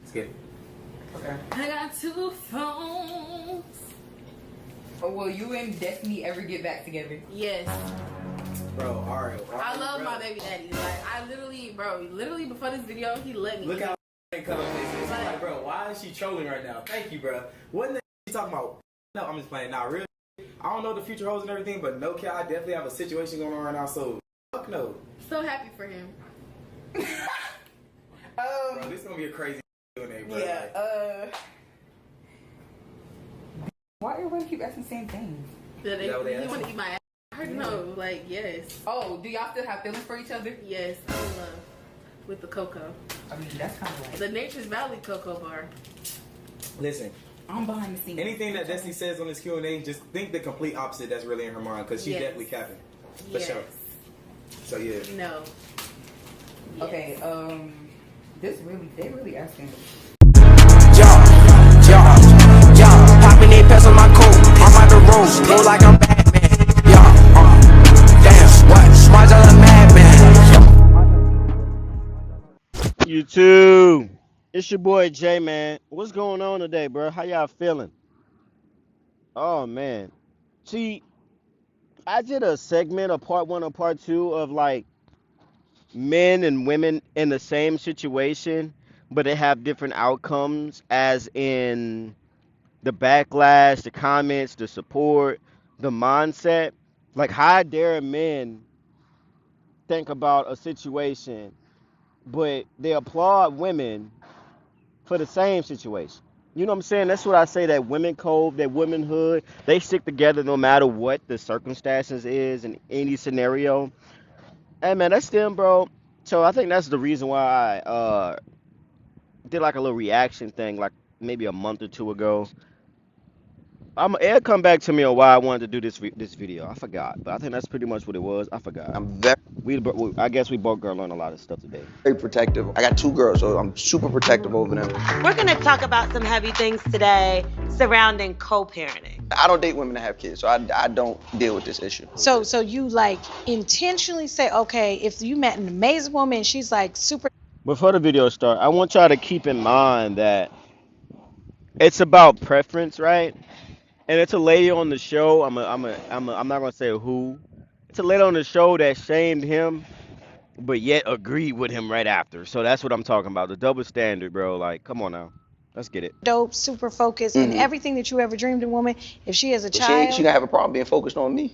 Let's get it. Okay. I got 2 phones. Oh, will you and Destiny ever get back together? Yes. Bro, alright. I love my baby daddy. Like, I literally, literally before this video, he let me. Look how color face is. Like, bro, why is she trolling right now? Thank you, bro. What the you talking about? No, I'm just playing. Nah, really. I don't know the future holds and everything, but no, I definitely have a situation going on right now, so fuck no. So happy for him. Bro, this is gonna be a crazy Q&A, bro. Yeah, why everybody keep asking the same thing? That they want to eat my ass. I heard no, like, yes. Oh, do y'all still have feelings for each other? Yes, I'm in love with the cocoa. I mean, that's kind of like... The Nature's Valley cocoa bar. Listen. I'm behind the scenes. Anything that Destiny says on this Q&A, just think the complete opposite that's really in her mind, because she's definitely capping. For sure. So, yeah. No. Okay, they really asking. Popping 8 pets on my coat. I'm on the road, low like I'm Batman. Damn, what? Smart as a madman. You too. It's your boy Jay, man. What's going on today, bro? How y'all feeling? Oh man. See, I did a segment, a part 1 or part 2 of like men and women in the same situation, but they have different outcomes, as in the backlash, the comments, the support, the mindset. Like, how dare men think about a situation, but they applaud women for the same situation? You know what I'm saying? That's what I say, that women code, that womanhood, they stick together no matter what the circumstances is in any scenario. Hey man, that's them, bro. So I think that's the reason why I did like a little reaction thing like maybe a month or 2 ago. It'll come back to me on why I wanted to do this video. I forgot, but I think that's pretty much what it was. I forgot. I guess we both gonna learn a lot of stuff today. Very protective. I got 2 girls, so I'm super protective over them. We're gonna talk about some heavy things today surrounding co-parenting. I don't date women that have kids, so I don't deal with this issue. So you like intentionally say, okay, if you met an amazing woman, she's like super. Before the video start, I want y'all to keep in mind that it's about preference, right? And it's a lady on the show. I'm not gonna say who. It's a lady on the show that shamed him, but yet agreed with him right after. So that's what I'm talking about. The double standard, bro. Like, come on now, let's get it. Dope, super focused, and everything that you ever dreamed of, woman. If she has a child, she gonna have a problem being focused on me.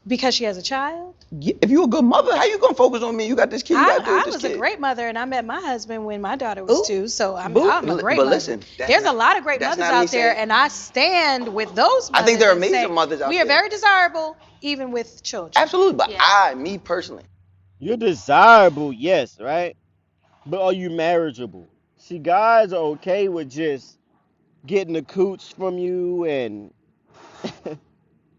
Because she has a child. If you a good mother, how you gonna focus on me? You got this kid. You gotta do I with this was kid. a great mother, and I met my husband when my daughter was 2. So I'm a great but mother. Listen, there's a lot of great mothers out there, and I stand with those mothers. I think there are amazing mothers out there. We are very desirable, even with children. Absolutely, but me personally, you're desirable, yes, right? But are you marriageable? See, guys are okay with just getting the cooch from you and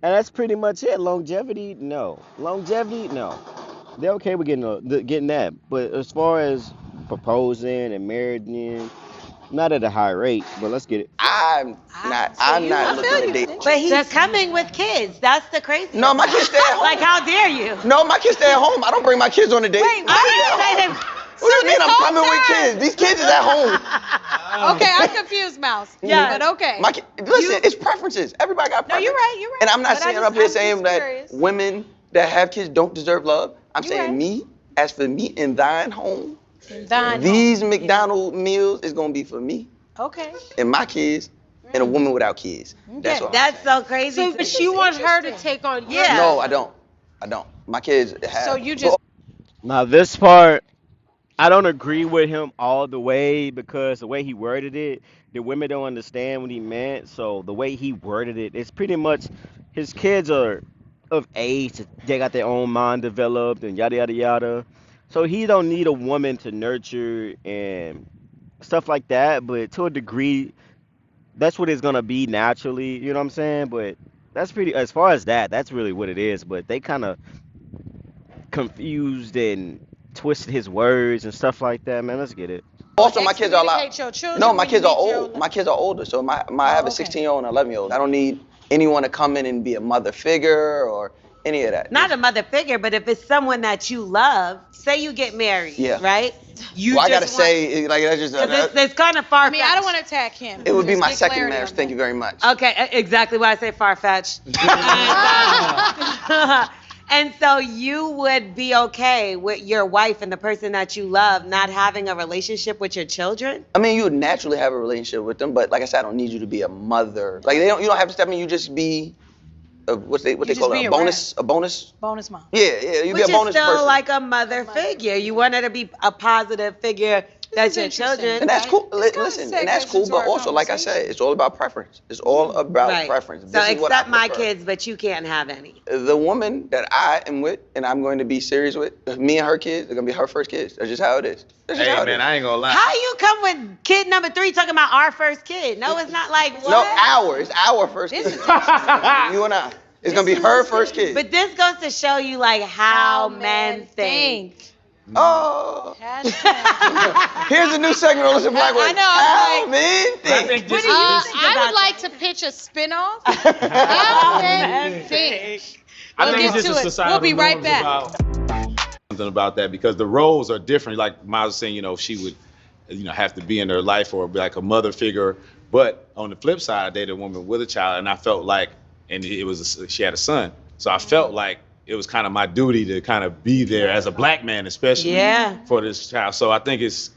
and that's pretty much it. Longevity, no. They're okay with getting that. But as far as proposing and marrying, not at a high rate. But let's get it. I'm not looking to date. But he's coming with kids. That's the crazy. No, my kids stay at home. Like, how dare you? No, my kids stay at home. I don't bring my kids on a date. Wait, I didn't say that. What do you mean I'm coming with kids? These kids is at home. Okay, I'm confused, Mouse. Yeah, but okay. Listen, it's preferences. Everybody got preferences. No, you're right. And I'm not saying up here saying that women that have kids don't deserve love. I'm saying as for me in thine home, these McDonald's meals is gonna be for me. Okay. And my kids and a woman without kids. That's all. That's so crazy. So, but you want her to take on your... No, I don't. My kids have. So you just... Now this part, I don't agree with him all the way, because the way he worded it, the women don't understand what he meant. So the way he worded it, it's pretty much his kids are of age, they got their own mind developed and yada yada yada. So he don't need a woman to nurture and stuff like that. But to a degree, that's what it's gonna be naturally. You know what I'm saying? But that's pretty. As far as that's really what it is. But they kind of confused and twisted his words and stuff like that, man. Let's get it. Also, my kids are a lot. No, my kids are old. My kids are older. So I have a 16-year-old and an 11-year-old. I don't need anyone to come in and be a mother figure or any of that. Not a mother figure, but if it's someone that you love, say you get married, right? Well, I gotta say, like, that's just. It's kind of far-fetched. I mean, I don't want to attack him. It would be Just my get second clarity marriage. on Thank you very much. Okay, exactly why I say far-fetched. And so you would be okay with your wife and the person that you love not having a relationship with your children? I mean, you would naturally have a relationship with them, but like I said, I don't need you to be a mother. Like, you don't have to step in. You just be. What they call it? A bonus mom. Yeah, you be a bonus person. Which is still person. like a mother figure. You want her to be a positive figure. That's your children. And that's cool. Listen, and that's cool. But also, like I said, it's all about preference. It's all about preference. So accept my kids, but you can't have any. The woman that I am with, and I'm going to be serious with, me and her kids, they're gonna be her first kids. That's just how it is. Hey man, I ain't gonna lie. How you come with kid number 3 talking about our first kid? No, it's not like what? No, it's our first kid. You and I. It's gonna be her first kid. But this goes to show you like how men think. Oh. Here's a new segment on Listen Black Women. I know. How men think. What do you think I would like to pitch a spinoff. How men think. I think it's just a societal We'll be right norms back. about something about that because the roles are different. Like Miles was saying, she would, have to be in her life or be like a mother figure. But on the flip side, I dated a woman with a child, and I felt like, and she had a son, so I felt like it was kind of my duty to kind of be there as a black man, especially for this child. So I think it's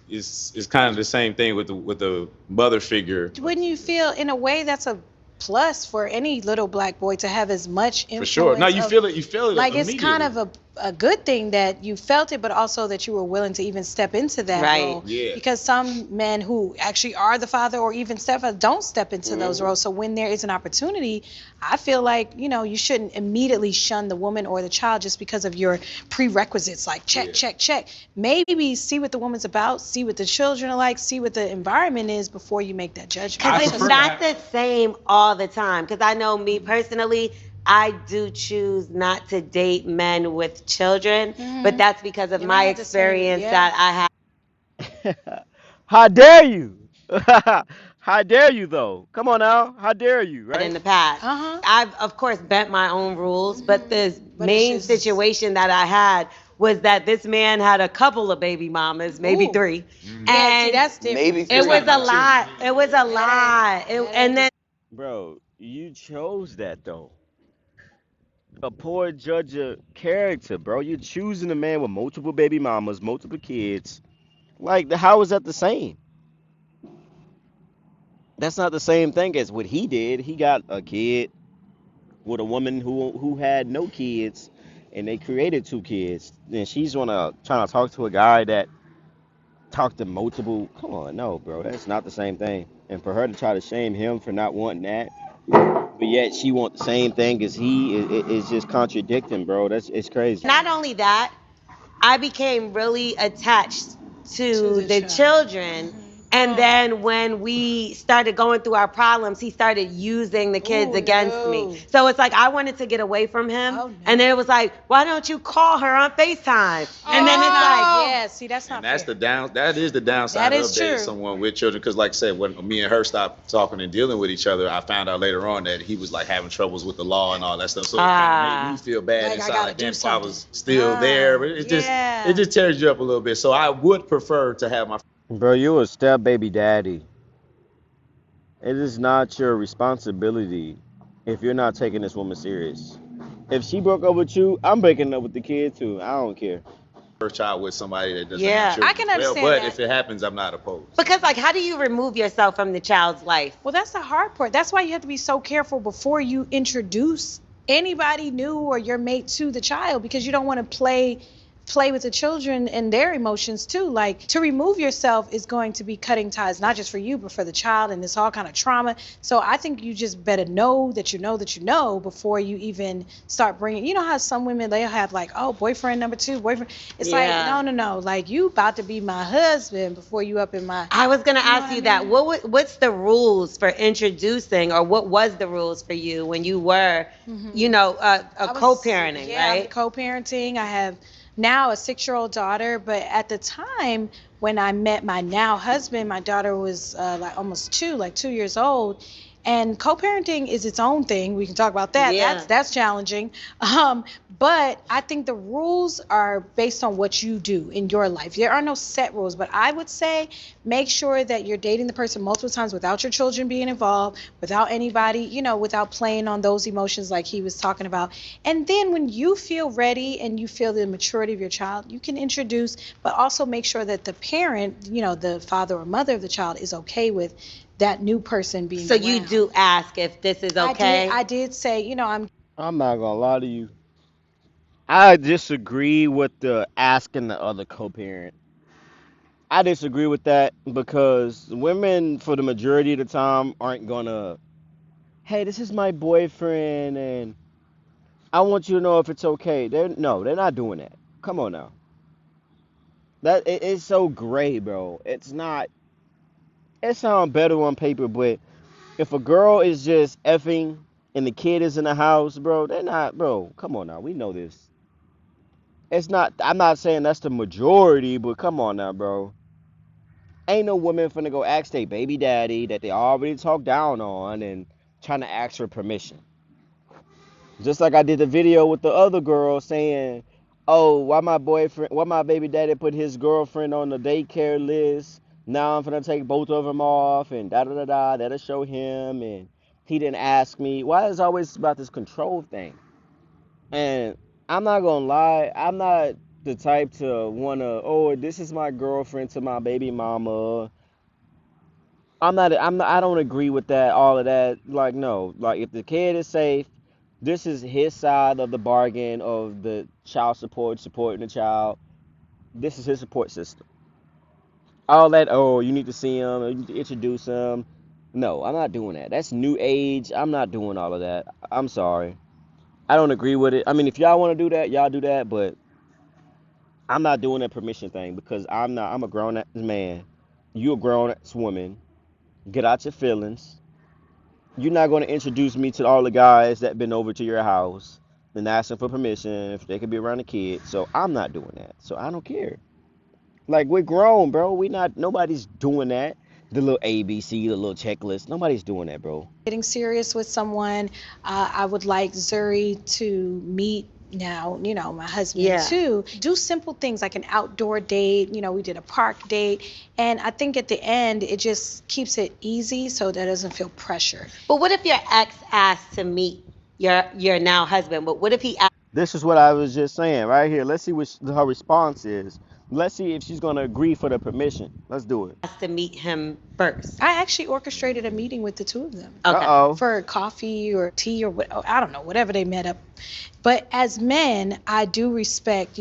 kind of the same thing with the mother figure. Wouldn't you feel, in a way, that's a plus for any little black boy to have as much influence? For sure. No, you feel it. You feel it. Like it's kind of a good thing that you felt it, but also that you were willing to even step into that role. Yeah. Because some men who actually are the father or even stepfather don't step into those roles. So when there is an opportunity, I feel like, you shouldn't immediately shun the woman or the child just because of your prerequisites, like check. Maybe see what the woman's about, see what the children are like, see what the environment is before you make that judgment. Because it's not the same all the time. Because I know me personally, I do choose not to date men with children, but that's because of my experience that I have. How dare you? How dare you, though? Come on now. How dare you, right? In the past. I've, of course, bent my own rules, but the main situation that I had was that this man had a couple of baby mamas, maybe 3. And see, that's different. Maybe it was a lot. It was a lot. And then... Bro, you chose that, though. A poor judge of character, bro. You're choosing a man with multiple baby mamas, multiple kids. Like, how is that the same? That's not the same thing as what he did. He got a kid with a woman who had no kids, and they created 2 kids. And she's trying to talk to a guy that talked to multiple. Come on, no, bro. That's not the same thing. And for her to try to shame him for not wanting that, but yet she wants the same thing as he, is just contradicting, bro. It's crazy. Not only that, I became really attached to the children. And then when we started going through our problems, he started using the kids against me. So it's like I wanted to get away from him. And then it was like, why don't you call her on FaceTime? And then it's like, yeah, see, that's not fair. fair. That is the downside of dating someone with children. Because like I said, when me and her stopped talking and dealing with each other, I found out later on that he was like having troubles with the law and all that stuff. So it kind of made me feel bad like inside. Like, damn, if I was still there. But it just tears you up a little bit. So I would prefer to have my... Bro, you a step baby daddy. It is not your responsibility if you're not taking this woman serious. If she broke up with you, I'm breaking up with the kid too. I don't care. First child with somebody that doesn't have children. I can understand but that. if it happens, I'm not opposed. Because like, how do you remove yourself from the child's life? Well, that's the hard part. That's why you have to be so careful before you introduce anybody new or your mate to the child, because you don't want to play with the children and their emotions too. Like, to remove yourself is going to be cutting ties, not just for you, but for the child, and it's all kind of trauma. So I think you just better know that you know before you even start bringing, you know how some women, they'll have like, oh, boyfriend number 2, boyfriend. It's like, no. Like, you about to be my husband before you up in my... I was going to ask you that. What's the rules for introducing, or what was the rules for you when you were, co-parenting, right? Co-parenting. I have now a 6-year-old daughter, but at the time when I met my now husband, my daughter was like almost 2 years old, And co-parenting is its own thing. We can talk about that. Yeah. That's challenging. But I think the rules are based on what you do in your life. There are no set rules, but I would say make sure that you're dating the person multiple times without your children being involved, without anybody, without playing on those emotions like he was talking about. And then when you feel ready and you feel the maturity of your child, you can introduce, but also make sure that the parent, the father or mother of the child is okay with that new person being So around. you do ask if this is okay? I did say, I'm not gonna lie to you. I disagree with the asking the other co-parent. I disagree with that because women, for the majority of the time, aren't gonna, hey, this is my boyfriend, and I want you to know if it's okay. They're not doing that. Come on now. It's so gray, bro. It's not. It sounds better on paper, but if a girl is just effing and the kid is in the house, bro, they're not, bro. Come on now. We know this. It's not. I'm not saying that's the majority, but come on now, bro. Ain't no woman finna go ask their baby daddy that they already talked down on and trying to ask for permission. Just like I did the video with the other girl saying, "Oh, why my baby daddy put his girlfriend on the daycare list? Now I'm finna take both of them off and da da da da. That'll show him and he didn't ask me. Why is it always about this control thing?" And I'm not gonna lie, I'm not the type to wanna, oh, this is my girlfriend to my baby mama. I don't agree with that, all of that. Like, no, like if the kid is safe, this is his side of the bargain of the child support, supporting the child. This is his support system. All that, oh, you need to see him, you need to introduce him. No, I'm not doing that. That's new age. I'm not doing all of that. I'm sorry. I don't agree with it. I mean, if y'all want to do that, y'all do that, but I'm not doing that permission thing because I'm a grown ass man. You a grown ass woman. Get out your feelings. You're not going to introduce me to all the guys that been over to your house and asking for permission if they could be around the kid. So I'm not doing that. So I don't care. Like, we're grown, bro. Nobody's doing that. The little ABC, the little checklist. Nobody's doing that, bro. Getting serious with someone, I would like Zuri to meet now, my husband too. Do simple things like an outdoor date. We did a park date. And I think at the end, it just keeps it easy so that it doesn't feel pressure. But what if your ex asked to meet your now husband? But what if he asked This is what I was just saying right here. Let's see what her response is. Let's see if she's going to agree for the permission. Let's do it. to meet him first? I actually orchestrated a meeting with the two of them. Okay. Uh-oh. For coffee or tea or what, I don't know, whatever they met up. But as men, I do respect,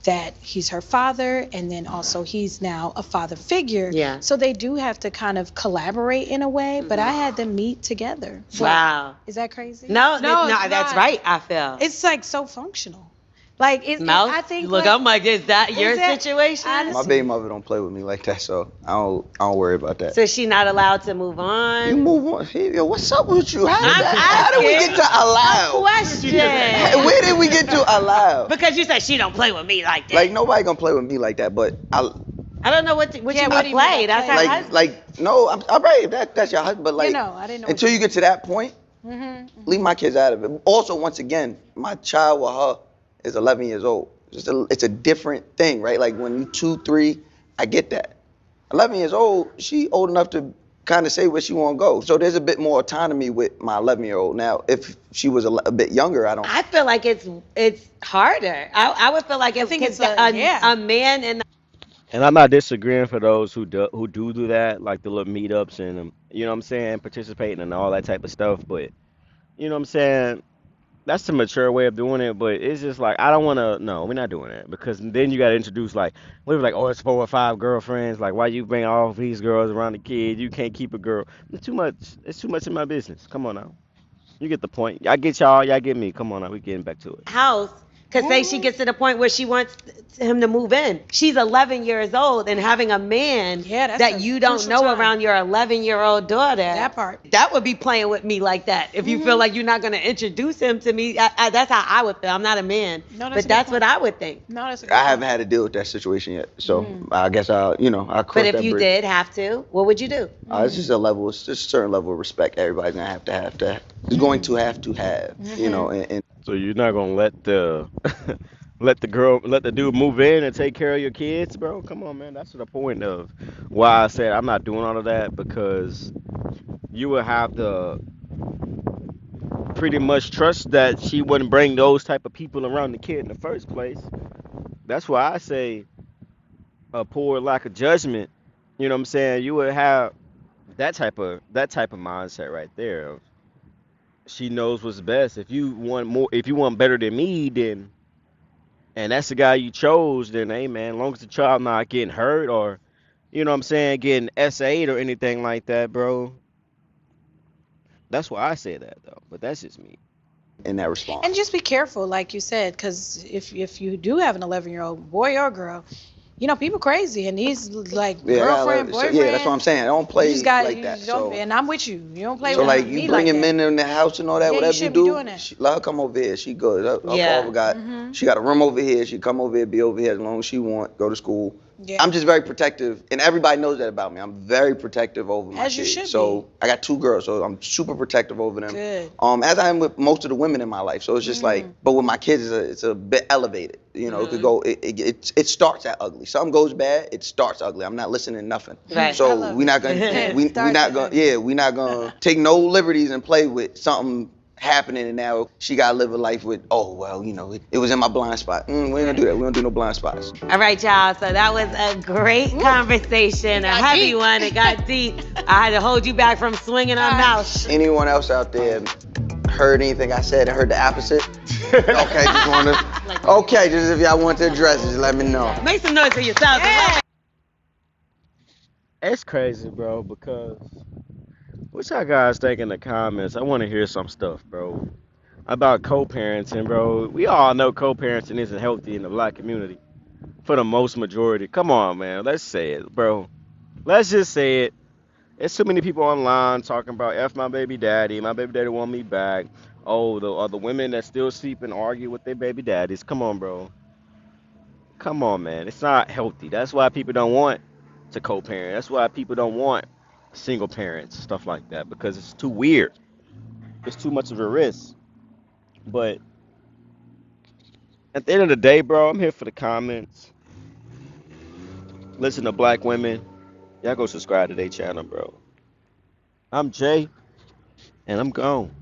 that he's her father and then also he's now a father figure. Yeah. So they do have to kind of collaborate in a way, but I had them meet together. Wow. Is that crazy? No, No, no, it's that's not. right, I feel. It's like so functional. Like Mouse? I think Look, like, I'm like, is that your that- situation? My baby mother don't play with me like that, so I don't worry about that. So she not allowed to move on? You move on. Hey, yo, what's up with you? How I'm did we get to allow? Question. Where did we get to allow? Because you said she don't play with me like that. Like nobody gonna play with me like that, but I don't know what you what gonna do you play. mean That's by her play? husband. no, I'm right. That's your husband, but like I didn't know. until you get to that point, leave my kids out of it. Also, once again, my child with her is 11 years old. It's a different thing, right? Like when you 2, 3, I get that. 11 years old, she old enough to kind of say where she want to go. So there's a bit more autonomy with my 11-year-old. Now, if she was a bit younger, I feel like it's harder. I would feel like it's a man in And I'm not disagreeing for those who do that, like the little meetups and you know what I'm saying, participating and all that type of stuff. But you know what I'm saying, that's the mature way of doing it. But it's just like I don't want to. No, we're not doing that because then you got to introduce like we were like, oh, it's 4 or 5 girlfriends. Like why you bring all these girls around the kid? You can't keep a girl. It's too much. It's too much in my business. Come on now. You get the point. I get y'all. Y'all get me. Come on now. We getting back to it. house Because say she gets to the point where she wants him to move in. She's 11 years old and having a man that you don't know around your 11-year-old daughter. That part. That would be playing with me like that. If you feel like you're not going to introduce him to me, that's how I would feel. I'm not a man. No, but that's what I would think. No, that's a good I point. haven't had to deal with that situation yet, so I guess I'll cross But if that you bridge. did have to, what would you do? It's just a level, it's just a certain level of respect everybody's gonna have to. Is going to have, and So you're not gonna let the let the dude move in and take care of your kids, bro? Come on, man. That's the point of why I said I'm not doing all of that, because you would have to pretty much trust that she wouldn't bring those type of people around the kid in the first place. That's why I say a poor lack of judgment. You know what I'm saying? You would have that type of mindset right there. She knows what's best. If you want more, if you want better than me, then and that's the guy you chose, then hey man, as long as the child not getting hurt or you know what I'm saying, getting SA'd or anything like that, bro. That's why I say that though. But that's just me. in that response. And just be careful, like you said, because if you do have an 11-year-old boy or girl, you know, people crazy, and he's like girlfriend, boyfriend. Yeah, that's what I'm saying. I don't play like that. So, and I'm with you. You don't play so with like me you bringing like men in the house and all that, Yeah, you whatever you shouldn't be do, doing that. let her come over here. She good. Her Yeah. father got. She got a room over here. She come over here, be over here as long as she want. Go to school. Yeah. I'm just very protective, and everybody knows that about me. I'm very protective over my As you kids. should So be. I got 2 girls, so I'm super protective over them. Good. As I am with most of the women in my life. So it's just like, but with my kids, it's a bit elevated. You know, it could go. It starts at ugly. Something goes bad, it starts ugly. I'm not listening to nothing. Right. So we're not gonna we're not gonna take no liberties and play with something happening, and now she gotta live a life with, oh well, it was in my blind spot. We ain't gonna do that. We don't do no blind spots. All right, y'all. So that was a great conversation, a heavy deep. one. It got deep. I had to hold you back from swinging our mouth. Anyone else out there heard anything I said and heard the opposite? Okay, just if y'all want to address it, just let me know. Make some noise for yourself. It's crazy, bro, because what y'all guys think in the comments? I want to hear some stuff, bro, about co-parenting, bro. We all know co-parenting isn't healthy in the black community for the most majority. Come on, man. Let's say it, bro. Let's just say it. There's too many people online talking about F my baby daddy want me back. Oh, the women that still sleep and argue with their baby daddies. Come on, bro. Come on, man. It's not healthy. That's why people don't want to co-parent. That's why people don't want single parents, stuff like that, because it's too weird. It's too much of a risk. But at the end of the day, bro, I'm here for the comments. Listen to black women. Y'all go subscribe to their channel, bro. I'm Jay, and I'm gone.